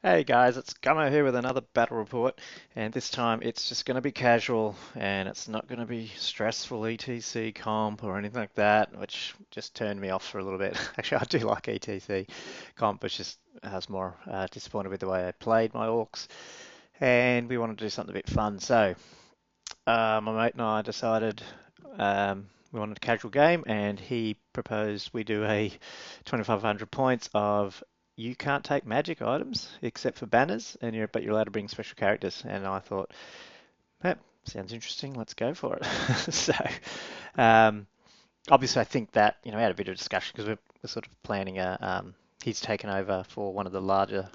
Hey guys, it's Gummo here with another battle report, and this time it's just going to be casual and it's not going to be stressful ETC comp or anything like that, which just turned me off for a little bit. Actually, I do like ETC comp, but just I was more disappointed with the way I played my Orcs, and we wanted to do something a bit fun. So my mate and I decided we wanted a casual game, and he proposed we do a 2,500 points of you can't take magic items except for banners, but you're allowed to bring special characters. And I thought, that sounds interesting. Let's go for it. So, um, obviously, I think that we had a bit of discussion because we're sort of planning a. He's taken over for one of the larger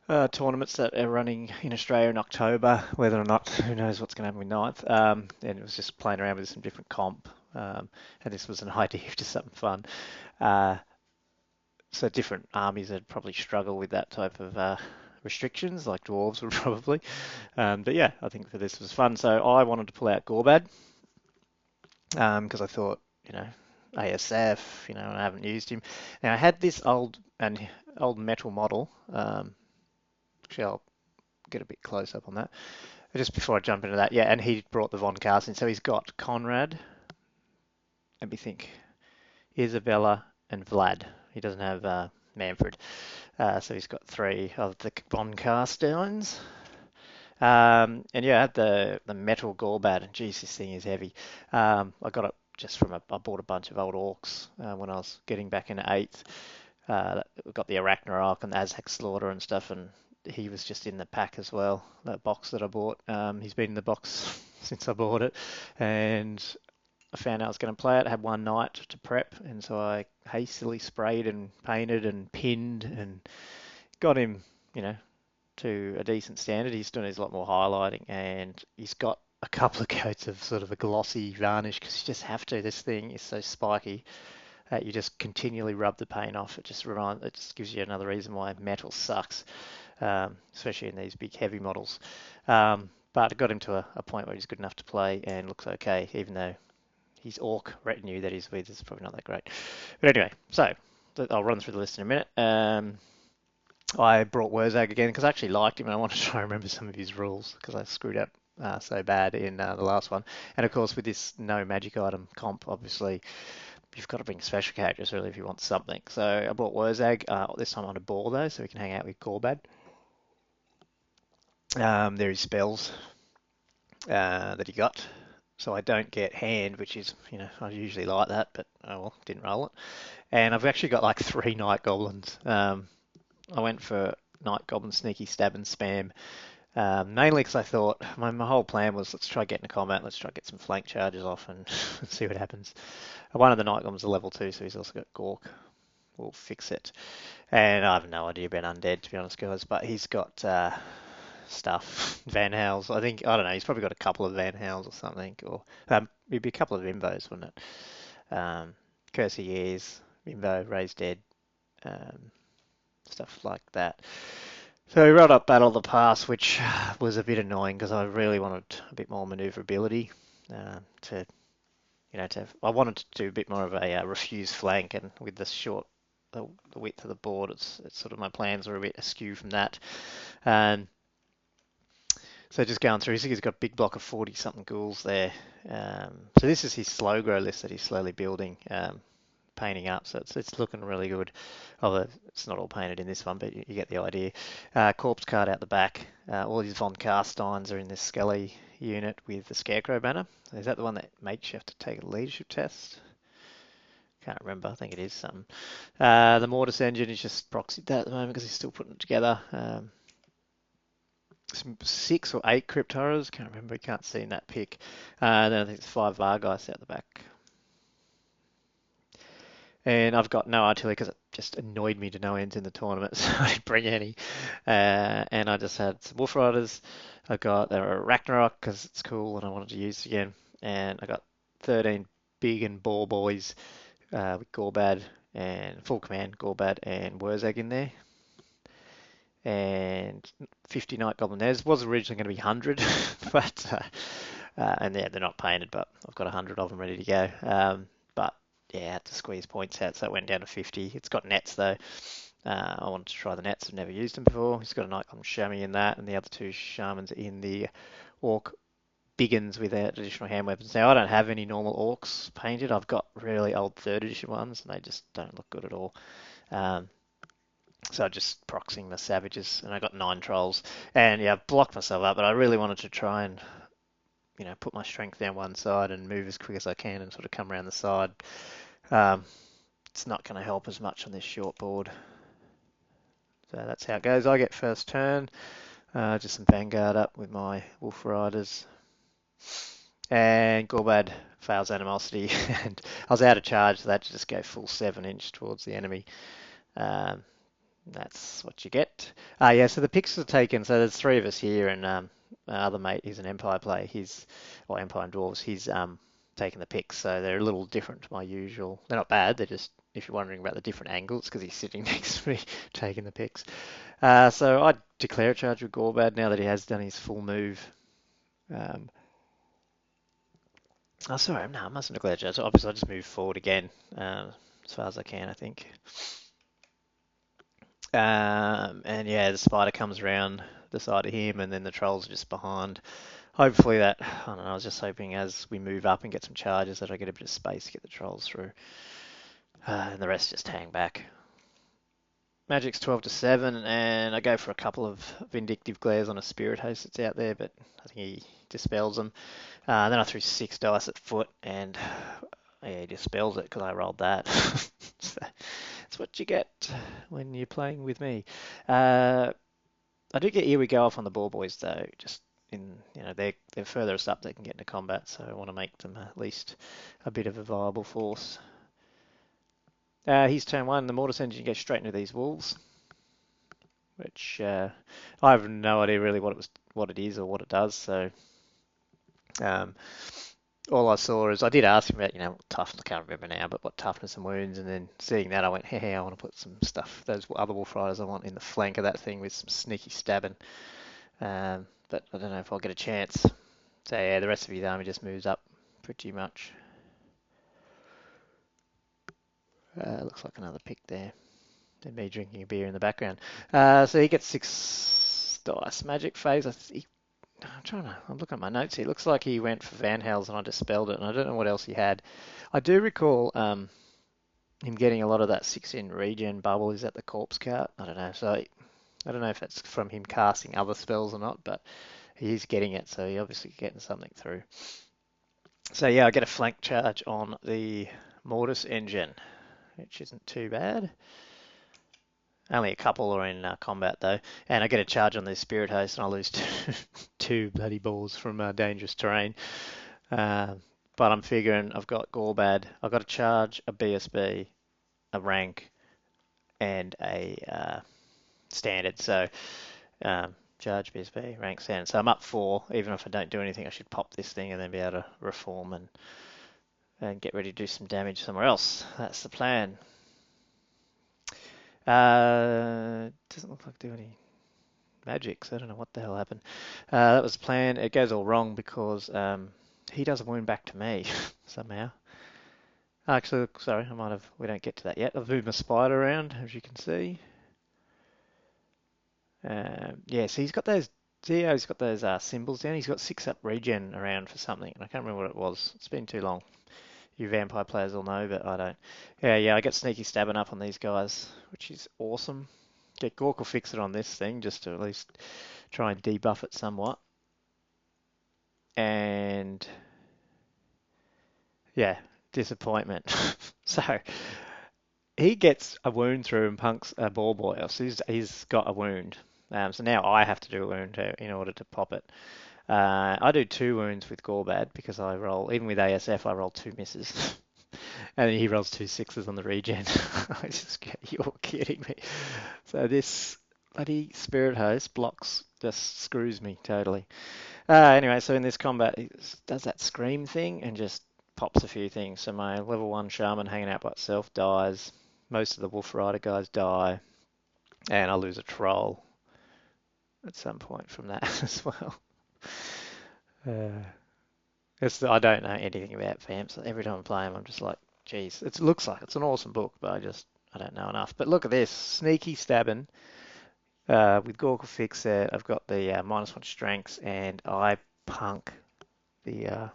tournaments that are running in Australia in October. Whether or not, who knows what's going to happen with Ninth. And it was just playing around with some different comp. And this was an idea of just something fun. Uh, so different armies would probably struggle with that type of restrictions, like dwarves would probably. But yeah, I think for this was fun. So I wanted to pull out Gorbad because I thought, ASF, and I haven't used him. Now I had this old metal model. Actually, I'll get a bit close up on that. Just before I jump into that, yeah, and he brought the Von Carstein. So he's got Conrad, let me think, Isabella, and Vlad. He doesn't have Manfred. So he's got three of the Von Carsteins. And yeah, I had the metal Gorbad, and geez, this thing is heavy. I got it just I bought a bunch of old Orcs when I was getting back into 8th. We got the Arachnarok and the Aztec Slaughter and stuff, and he was just in the pack as well, that box that I bought. He's been in the box since I bought it, and I found out I was going to play it. I had one night to prep, and so I hastily sprayed and painted and pinned and got him, you know, to a decent standard. He's doing a lot more highlighting, and he's got a couple of coats of sort of a glossy varnish because you just have to. This thing is so spiky that you just continually rub the paint off. It just gives you another reason why metal sucks, especially in these big heavy models. But I got him to a point where he's good enough to play and looks okay, even though his orc retinue that he's with is probably not that great. But anyway, so I'll run through the list in a minute. I brought Wurzag again because I actually liked him and I want to try and remember some of his rules because I screwed up so bad in the last one. And of course, with this no magic item comp, obviously, you've got to bring special characters really if you want something. So I brought Wurzag this time on a ball though, so we can hang out with Gorbad. There is spells that he got. So I don't get hand, which is, I usually like that, but oh well, didn't roll it. And I've actually got like 3 Night Goblins. I went for Night Goblin Sneaky Stab and Spam, mainly because I thought my whole plan was let's try getting into combat, let's try get some flank charges off and see what happens. One of the Night Goblins is a level 2, so he's also got Gork. We'll fix it. And I have no idea about Undead, to be honest, guys, but he's got stuff. Van Hals, I think, I don't know, he's probably got a couple of Van Hals or something, or maybe a couple of Imbos, wouldn't it? Curse of Years, Imbo, Raised Dead, um, stuff like that. So we rolled up Battle of the Past, which was a bit annoying because I really wanted a bit more maneuverability to, I wanted to do a bit more of a refuse flank, and with the width of the board, it's sort of my plans are a bit askew from that. Um, so just going through, he's got a big block of 40 something ghouls there. So this is his slow grow list that he's slowly building. Painting up, so it's looking really good. Although it's not all painted in this one, but you get the idea. Corpse card out the back. All these Von Carsteins are in this Skelly unit with the Scarecrow banner. Is that the one that makes you have to take a leadership test? Can't remember. I think it is something. The Mortis engine is just proxied that at the moment because he's still putting it together. Some 6 or 8 Crypt Horrors. Can't remember. You can't see in that pic. Then I think it's 5 Vargeist out the back. And I've got no artillery because it just annoyed me to no end in the tournament, so I didn't bring any. And I just had some Wolf Riders. I got Ragnarok because it's cool and I wanted to use it again. And I got 13 big and ball boys with Gorbad and full command Gorbad and Wurzag in there. And 50 Night Goblin. Theirs was originally going to be 100, but and yeah, they're not painted, but I've got 100 of them ready to go. But yeah, I had to squeeze points out, so it went down to 50. It's got nets though, I wanted to try the nets. I've never used them before. He's got a Nightclub Chamois in that, and the other two Shamans in the Orc Biggins without additional hand weapons. Now, I don't have any normal Orcs painted. I've got really old 3rd edition ones, and they just don't look good at all. Um, so I'm just proxying the Savages, and I got 9 Trolls. And yeah, I've blocked myself up, but I really wanted to try and put my strength down one side and move as quick as I can and sort of come around the side. Um, it's not going to help as much on this short board. So that's how it goes. I get first turn. Just some Vanguard up with my Wolf Riders. And Gorbad fails Animosity. And I was out of charge, so that to just go full 7-inch towards the enemy. Um, that's what you get. Yeah, so the picks are taken. So there's 3 of us here, and other mate, he's an Empire player. Empire and Dwarves. He's taking the picks, so they're a little different to my usual. They're not bad. They're just, if you're wondering about the different angles, because he's sitting next to me taking the picks. So I declare a charge with Gorbad now that he has done his full move. Sorry, no, I mustn't declare a charge. So obviously, I just move forward again as far as I can, I think. And yeah, the spider comes around the side of him, and then the trolls are just behind. Hopefully that, I don't know, I was just hoping as we move up and get some charges that I get a bit of space to get the trolls through. And the rest just hang back. Magic's 12 to 7, and I go for a couple of Vindictive Glares on a Spirit Host that's out there, but I think he dispels them. Then I threw 6 dice at foot, and yeah, he dispels it because I rolled that. So that's what you get when you're playing with me. I do get Here We Go off on the Ball Boys, though, just they're furthest up they can get into combat, so I want to make them at least a bit of a viable force. He's turn 1. The Mortis Engine goes straight into these wolves, which I have no idea really what it is or what it does. So all I saw is I did ask him about toughness. I can't remember now, but what toughness and wounds, and then seeing that I went, hey, I want to put some stuff, those other wolf riders I want in the flank of that thing with some sneaky stabbing. But I don't know if I'll get a chance. So yeah, the rest of his army just moves up pretty much. Looks like another pick there. And me drinking a beer in the background. So he gets 6 dice. Magic phase. I'm looking at my notes here. It looks like he went for Van Hels and I dispelled it, and I don't know what else he had. I do recall him getting a lot of that 6-in regen bubble. Is that the corpse cart? I don't know. So I don't know if it's from him casting other spells or not, but he is getting it, so he's obviously getting something through. So yeah, I get a flank charge on the Mortis Engine, which isn't too bad. Only a couple are in combat though, and I get a charge on the Spirit Host, and I lose two bloody balls from dangerous terrain. But I'm figuring I've got Gorbad, I've got a charge, a BSB, a rank, and a standard. So charge, BSB, rank, standard. So I'm up 4. Even if I don't do anything, I should pop this thing and then be able to reform and get ready to do some damage somewhere else. That's the plan. Doesn't look like do any magic, so I don't know what the hell happened. That was the plan. It goes all wrong because he does a wound back to me somehow. Actually, sorry, we don't get to that yet. I've moved my spider around, as you can see. Yeah, so he's got those, he's got those symbols down. He's got 6 up regen around for something, and I can't remember what it was. It's been too long. You vampire players will know, but I don't. Yeah, I get sneaky stabbing up on these guys, which is awesome. Get Gork will fix it on this thing, just to at least try and debuff it somewhat. And yeah, disappointment. So he gets a wound through and punks a ball boy. So he's got a wound. So now I have to do a wound in order to pop it. I do 2 wounds with Gorbad because I roll, even with ASF, I roll 2 misses. And he rolls 2 6s on the regen. I just get, you're kidding me. So this bloody Spirit Host blocks, just screws me totally. Anyway, so in this combat, he does that scream thing and just pops a few things. So my level 1 Shaman hanging out by itself dies. Most of the Wolf Rider guys die. And I lose a Troll at some point from that as well. I don't know anything about Vamps. Every time I play them, I'm just like, geez, it looks like it's an awesome book, but I don't know enough. But look at this, sneaky stabbing with Gorka Fix there. I've got the -1 strengths, and I punk the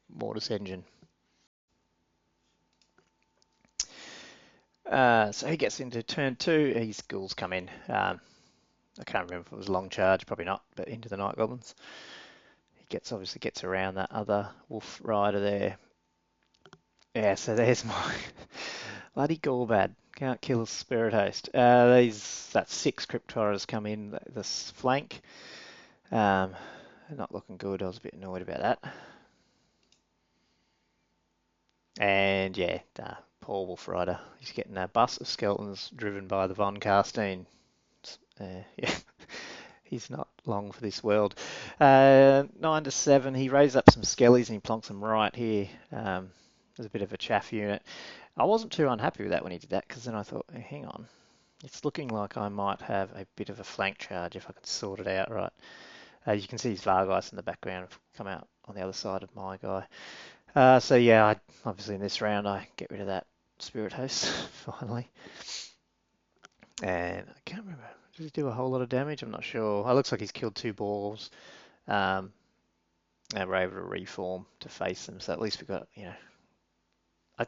Mortis engine. So he gets into turn 2. His ghouls come in. I can't remember if it was long charge, probably not, but into the Night Goblins. He obviously gets around that other Wolf Rider there. Yeah, so there's my bloody Gorbad. Can't kill a Spirit Host. That's 6 Crypt Horrors come in this flank. Not looking good. I was a bit annoyed about that. And yeah, poor Wolf Rider. He's getting a bus of skeletons driven by the Von Carstein. Yeah, he's not long for this world. 9 to 7. He raised up some skellies and he plonks them right here. There's a bit of a chaff unit. I wasn't too unhappy with that when he did that, because then I thought, hey, hang on, it's looking like I might have a bit of a flank charge if I can sort it out right. You can see his Vargeist in the background come out on the other side of my guy. So yeah, obviously in this round I get rid of that Spirit Host finally. And I can't remember, did he do a whole lot of damage? I'm not sure. It looks like he's killed 2 balls. And we're able to reform to face them, so at least we've got, I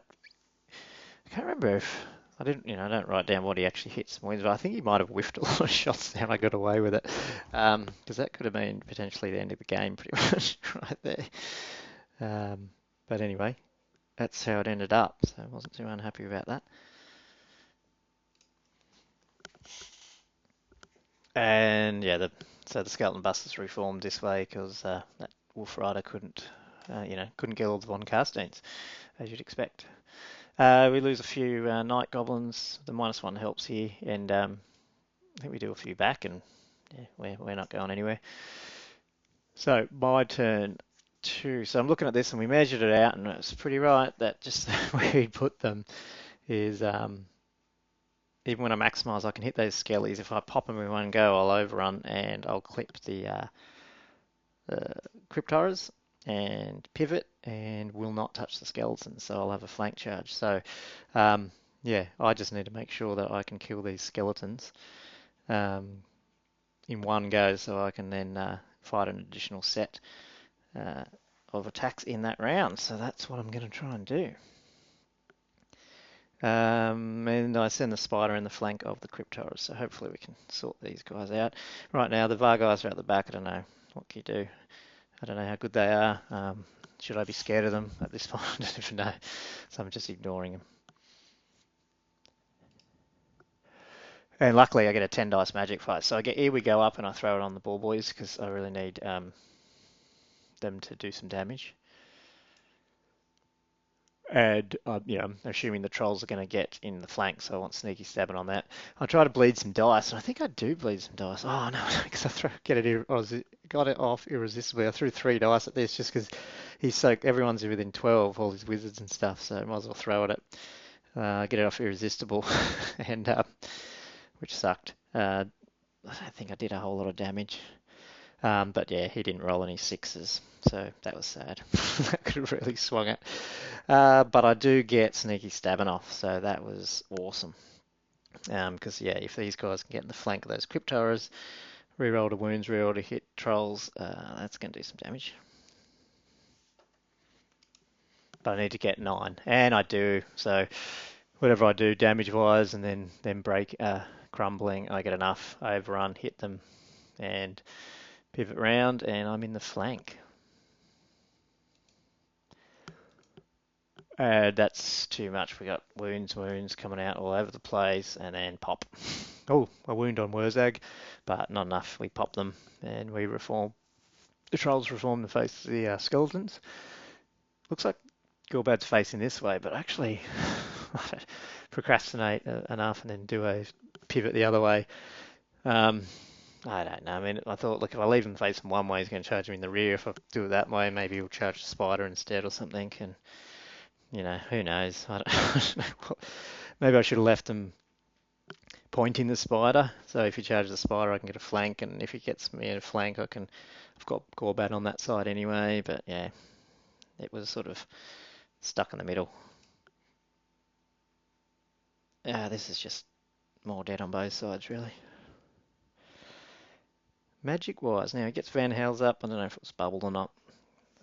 can't remember if I don't write down what he actually hits and wins, but I think he might have whiffed a lot of shots and I got away with it. Because that could have been potentially the end of the game pretty much right there. But anyway, that's how it ended up, so I wasn't too unhappy about that. And yeah, so the Skeleton Busters reformed this way because that Wolf Rider couldn't kill all the Von Carsteins, as you'd expect. We lose a few Night Goblins. The -1 helps here, and I think we do a few back, and yeah, we're not going anywhere. So my turn 2. So I'm looking at this, and we measured it out, and it's pretty right that just where we put them is even when I maximise, I can hit those skellies. If I pop them in one go, I'll overrun, and I'll clip the Crypt Horrors and pivot and will not touch the skeletons, so I'll have a flank charge. So yeah, I just need to make sure that I can kill these skeletons in one go, so I can then fight an additional set of attacks in that round. So that's what I'm going to try and do. And I send the spider in the flank of the Crypt Horrors, so hopefully we can sort these guys out. Right now, the Vargeist are at the back. I don't know. What can you do? I don't know how good they are. Should I be scared of them at this point? I don't even know. So I'm just ignoring them. And luckily I get a 10 dice magic fight. So here we go up and I throw it on the ball boys because I really need them to do some damage. And I'm assuming the trolls are going to get in the flank, so I want sneaky stabbing on that. I'll try to bleed some dice, and I think I do bleed some dice. Oh no, because I got it off irresistibly. I threw 3 dice at this just because everyone's within 12, all these wizards and stuff, so I might as well throw at it. Get it off irresistible, and which sucked. I don't think I did a whole lot of damage. But yeah, he didn't roll any 6s, so that was sad. That could have really swung it. But I do get sneaky stabbing off, so that was awesome. Because yeah, if these guys can get in the flank of those Crypt Horrors, reroll to wounds, reroll to hit trolls, that's going to do some damage. But I need to get 9, and I do. So whatever I do damage-wise, and then break crumbling, I get enough. I overrun, hit them, and pivot round, and I'm in the flank. That's too much. We got wounds coming out all over the place, and then pop. Oh, a wound on Wurzag, but not enough. We pop them, and we reform. The trolls reform to face the skeletons. Looks like Gorbad's facing this way, but actually procrastinate enough and then do a pivot the other way. I don't know. I mean, I thought, look, if I leave him facing one way, he's going to charge me in the rear. If I do it that way, maybe he'll charge the spider instead or something. And, who knows? I don't know. Maybe I should have left him pointing the spider. So if he charges the spider, I can get a flank. And if he gets me a flank, I've got Gorbad on that side anyway. But yeah, it was sort of stuck in the middle. This is just more dead on both sides, really. Magic-wise, now he gets Van Hales up. I don't know if it was bubbled or not.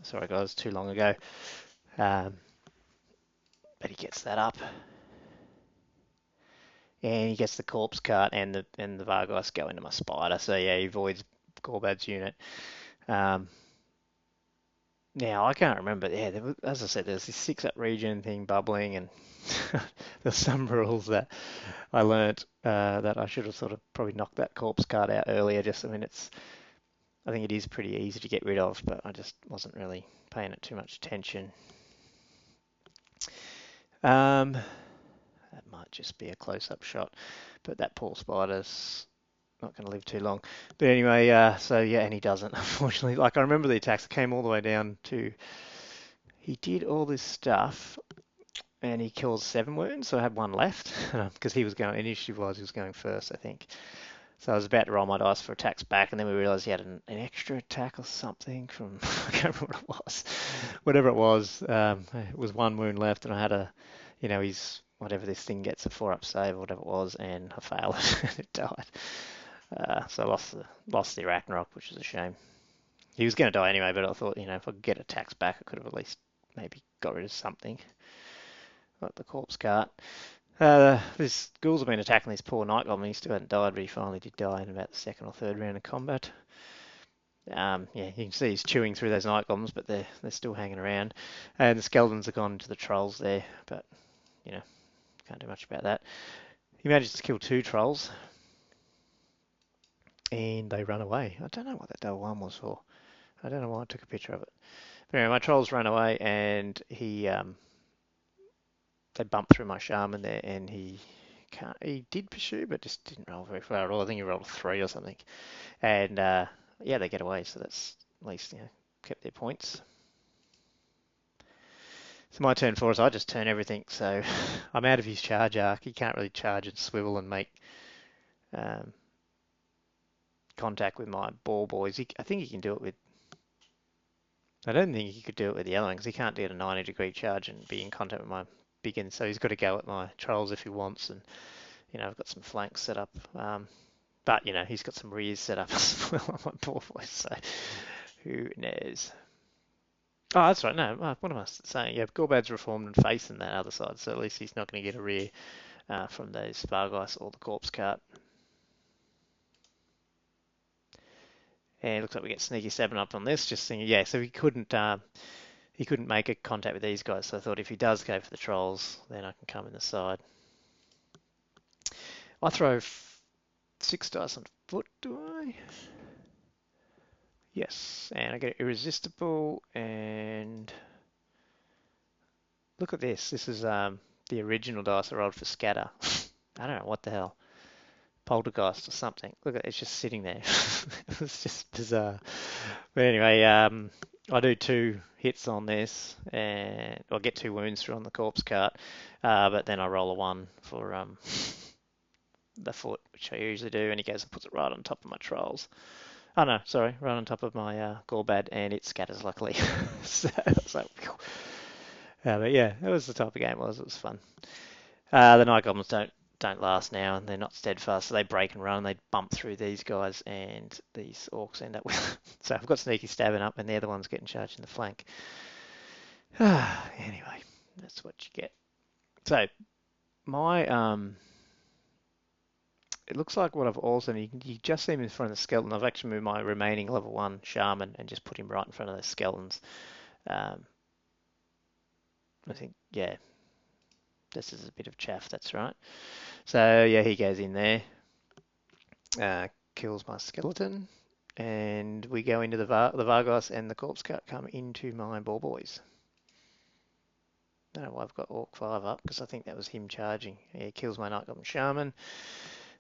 Sorry, guys, too long ago. Um, but he gets that up. And he gets the corpse cart and the Vargas go into my spider. So yeah, he avoids Gorbad's unit. Um, Now I can't remember. Yeah, as I said, there's this 6-up regen thing bubbling, and there's some rules that I learnt that I should have sort of probably knocked that corpse card out earlier. Just, I mean, I think it is pretty easy to get rid of, but I just wasn't really paying it too much attention. That might just be a close-up shot, but that poor spider's not going to live too long. But anyway, so yeah, and he doesn't, unfortunately. Like, I remember the attacks came all the way down to, he did all this stuff, and he kills 7 wounds, so I had 1 left, because he was going, initiative-wise, he was going first, I think. So I was about to roll my dice for attacks back, and then we realised he had an extra attack or something from, I can't remember what it was. Whatever it was 1 wound left, and I had his, whatever this thing gets, a 4-up save or whatever it was, and I failed it, and it died. So I lost the Arachnarok, which is a shame. He was going to die anyway, but I thought, if I could get attacks back, I could have at least maybe got rid of something, like the corpse cart. These ghouls have been attacking this poor night goblin. He still hadn't died, but he finally did die in about the 2nd or 3rd round of combat. Yeah, you can see he's chewing through those night goblins, but they're still hanging around. And the skeletons have gone into the trolls there, but can't do much about that. He managed to kill 2 trolls, and they run away. I don't know what that double one was for. I don't know why I took a picture of it. But anyway, my trolls ran away, and they bumped through my shaman there, and he did pursue, but just didn't roll very far at all. I think he rolled a 3 or something. And yeah, they get away, so that's at least kept their points. It's my turn for us. I just turn everything, so I'm out of his charge arc. He can't really charge and swivel and make contact with my ball boys. I think he can do it with. I don't think he could do it with the other one because he can't do a 90-degree charge and be in contact with my biggins. So he's got to go at my trolls if he wants, and I've got some flanks set up. But he's got some rears set up as well on my ball boys. So who knows? Oh, that's right. No, what am I saying? Yeah, Gorbad's reformed and facing that other side, so at least he's not going to get a rear from those Vargas or the corpse cart. And it looks like we get sneaky 7 up on this. Just thinking, yeah. So he couldn't make a contact with these guys. So I thought if he does go for the trolls, then I can come in the side. I throw 6 dice on foot, do I? Yes, and I get irresistible. And look at this. This is the original dice I rolled for scatter. I don't know what the hell. Poltergeist or something. Look at it, it's just sitting there. It's just bizarre. But anyway, I do 2 hits on this, and I get 2 wounds through on the corpse cart, but then I roll a 1 for the foot, which I usually do, and he goes and puts it right on top of my trolls. Oh no, sorry, right on top of my Gorbad, and it scatters luckily. So it's like, but yeah, that was the type of game it was. It was fun. The night goblins don't last now, and they're not steadfast, so they break and run. They bump through these guys, and these orcs end up with. So I've got sneaky stabbing up, and they're the ones getting charged in the flank. Anyway, that's what you get. So my it looks like what I've also you just see him in front of the skeleton. I've actually moved my remaining level 1 shaman and just put him right in front of those skeletons. I think yeah, this is a bit of chaff. That's right. So yeah, he goes in there. Kills my skeleton, and we go into the Vargas, and the corpse cart come into my ball boys. I don't know why I've got Orc 5 up, because I think that was him charging. He kills my Night Goblin Shaman,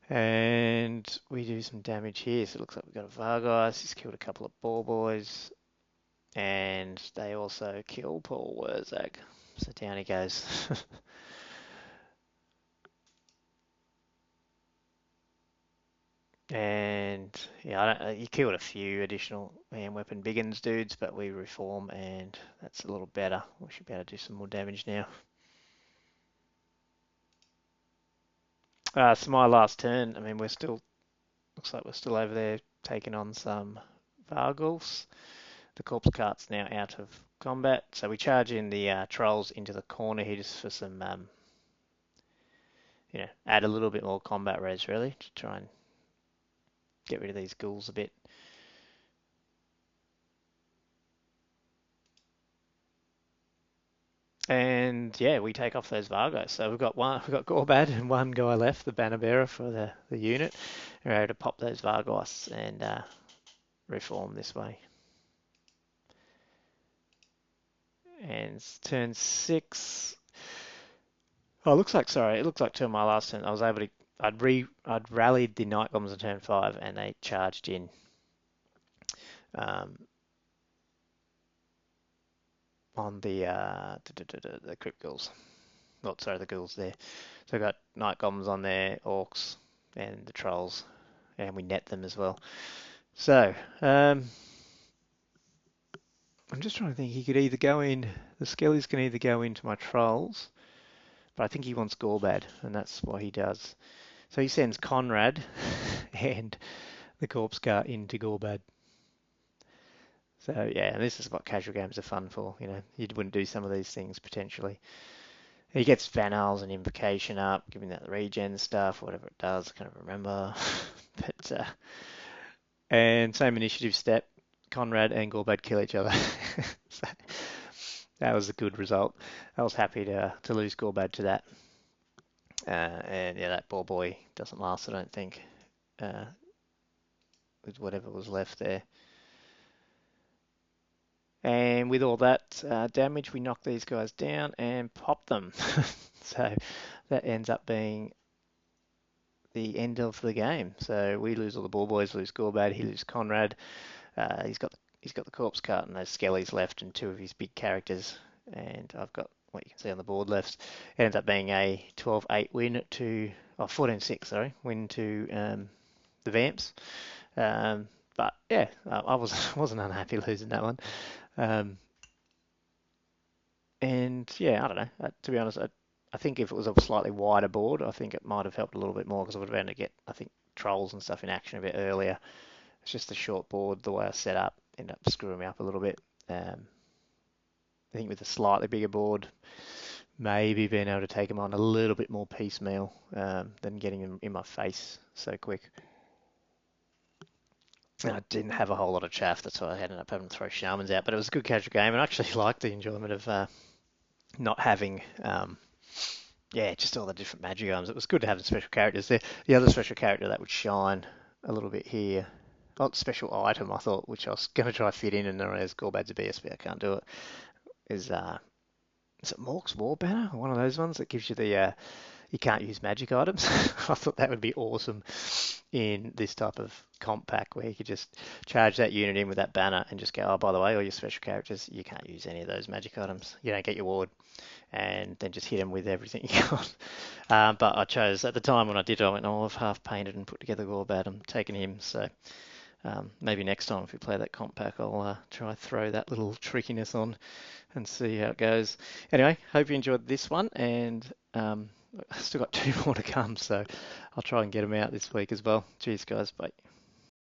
and we do some damage here. So it looks like we've got a Vargas. He's killed a couple of ball boys, and they also kill Paul Wurzag. So down he goes. And yeah, he killed a few additional hand weapon biggins dudes, but we reform, and that's a little better. We should be able to do some more damage now. So my last turn. I mean, we're still looks like we're still over there taking on some Vargulfs. The corpse cart's now out of combat, so we charge in the trolls into the corner here just for some, add a little bit more combat res really to try and get rid of these ghouls a bit. And yeah, we take off those Vargos. So we've got Gorbad and one guy left, the banner bearer for the unit. We're able to pop those Vargos and reform this way. And turn 6. Oh, it looks like two of my last turn. I was able to. I'd rallied the Night Goblins on turn 5, and they charged in. Um, on the Crypt Ghouls. Oh, sorry, the ghouls there. So I got Night Goblins on there, Orcs, and the Trolls, and we net them as well. So, I'm just trying to think. He could either go in. The Skellies can either go into my Trolls, but I think he wants Gorbad, and that's what he does. So he sends Conrad and the Corpse Cart into Gorbad. So yeah, and this is what casual games are fun for. You wouldn't do some of these things potentially. He gets Vanals and Invocation up, giving that regen stuff, whatever it does, I can't remember. But and same initiative step, Conrad and Gorbad kill each other. So that was a good result. I was happy to lose Gorbad to that. And yeah, that ball boy doesn't last, I don't think, with whatever was left there. And with all that damage, we knock these guys down and pop them. So that ends up being the end of the game. So we lose all the ball boys, lose Gorbad, he loses Conrad. He's got the corpse cart and those skellies left and two of his big characters. And I've got what you can see on the board left. It ends up being a 12-8 win to, 14-6, sorry, win to the Vamps. But yeah, I wasn't unhappy losing that one. And yeah, I don't know. To be honest, I think if it was a slightly wider board, I think it might have helped a little bit more because I would have been able to get, I think, trolls and stuff in action a bit earlier. It's just the short board, the way I set up, ended up screwing me up a little bit. I think with a slightly bigger board, maybe being able to take them on a little bit more piecemeal than getting them in my face so quick. And I didn't have a whole lot of chaff, that's why I ended up having to throw shamans out. But it was a good casual game, and I actually liked the enjoyment of not having, just all the different magic items. It was good to have the special characters there. The other special character that would shine a little bit here, special item I thought, which I was going to try to fit in, and as Gorbad's a BSB, I can't do it, is it Mork's War Banner? One of those ones that gives you the, you can't use magic items. I thought that would be awesome in this type of comp pack where you could just charge that unit in with that banner and just go, oh, by the way, all your special characters, you can't use any of those magic items. You don't get your ward. And then just hit them with everything you got. But I chose, at the time when I did it, I went, oh, I've half painted and put together Gorbad. I'm taking him. So maybe next time if we play that comp pack, I'll try throw that little trickiness on and see how it goes. Anyway, hope you enjoyed this one, and I've still got two more to come, so I'll try and get them out this week as well. Cheers, guys. Bye.